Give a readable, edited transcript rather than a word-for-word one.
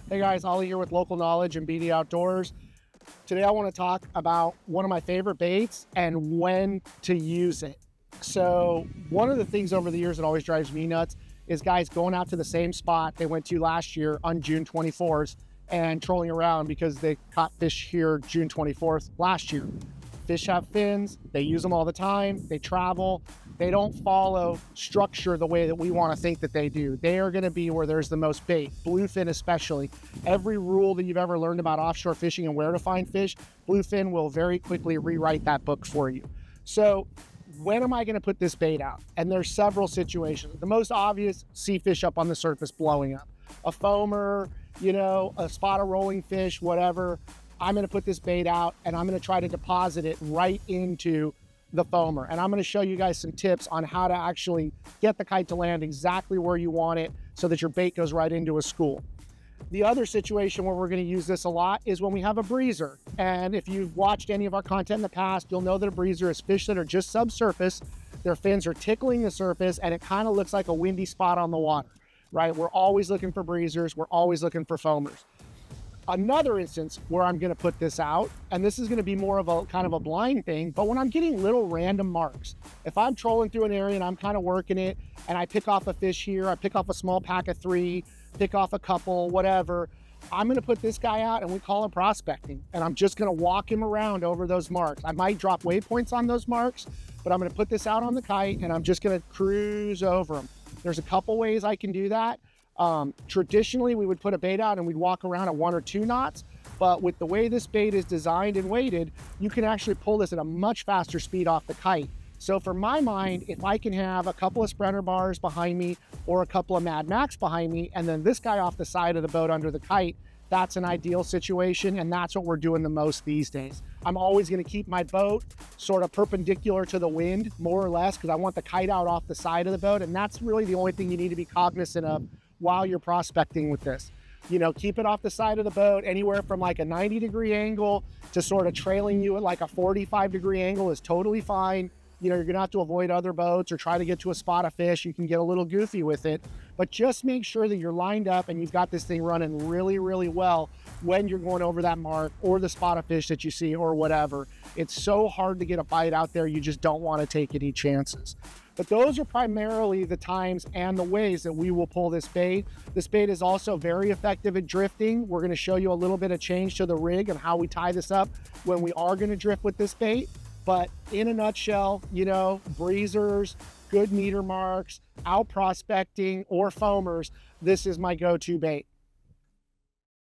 Hey guys, Ali here with Local Knowledge and BD Outdoors. Today I want to talk about one of my favorite baits and when to use it. So one of the things over the years that always drives me nuts is guys going out to the same spot they went to last year on June 24th and trolling around because they caught fish here June 24th last year. Fish have fins, they use them all the time, they travel, they don't follow structure the way that we want to think that they do. They are going to be where there's the most bait, bluefin especially. Every rule that you've ever learned about offshore fishing and where to find fish, bluefin will very quickly rewrite that book for you. So when am I going to put this bait out? And there's several situations. The most obvious, see fish up on the surface blowing up. A foamer, a spot of rolling fish, whatever. I'm going to put this bait out and I'm going to try to deposit it right into the foamer. And I'm going to show you guys some tips on how to actually get the kite to land exactly where you want it so that your bait goes right into a school. The other situation where we're going to use this a lot is when we have a breezer. And if you've watched any of our content in the past, you'll know that a breezer is fish that are just subsurface. Their fins are tickling the surface and it kind of looks like a windy spot on the water, right? We're always looking for breezers. We're always looking for foamers. Another instance where I'm going to put this out, and this is going to be more of a kind of a blind thing, but when I'm getting little random marks, if I'm trolling through an area and I'm kind of working it and I pick off a fish here, I pick off a small pack of 3, pick off a couple, whatever, I'm going to put this guy out and we call it prospecting. And I'm just going to walk him around over those marks. I might drop waypoints on those marks, but I'm going to put this out on the kite and I'm just going to cruise over them. There's a couple ways I can do that. Traditionally, we would put a bait out and we'd walk around at 1 or 2 knots, but with the way this bait is designed and weighted, you can actually pull this at a much faster speed off the kite. So for my mind, if I can have a couple of sprinter bars behind me or a couple of Mad Max behind me, and then this guy off the side of the boat under the kite, that's an ideal situation, and that's what we're doing the most these days. I'm always going to keep my boat sort of perpendicular to the wind, more or less, because I want the kite out off the side of the boat, and that's really the only thing you need to be cognizant of while you're prospecting with this. Keep it off the side of the boat. Anywhere from like a 90-degree angle to sort of trailing you at like a 45-degree angle is totally fine. You're gonna have to avoid other boats or try to get to a spot of fish. You can get a little goofy with it, but just make sure that you're lined up and you've got this thing running really, really well when you're going over that mark or the spot of fish that you see or whatever. It's so hard to get a bite out there. You just don't want to take any chances. But those are primarily the times and the ways that we will pull this bait. This bait is also very effective at drifting. We're going to show you a little bit of change to the rig and how we tie this up when we are going to drift with this bait. But in a nutshell, breezers, good meter marks, out prospecting, or foamers, this is my go-to bait.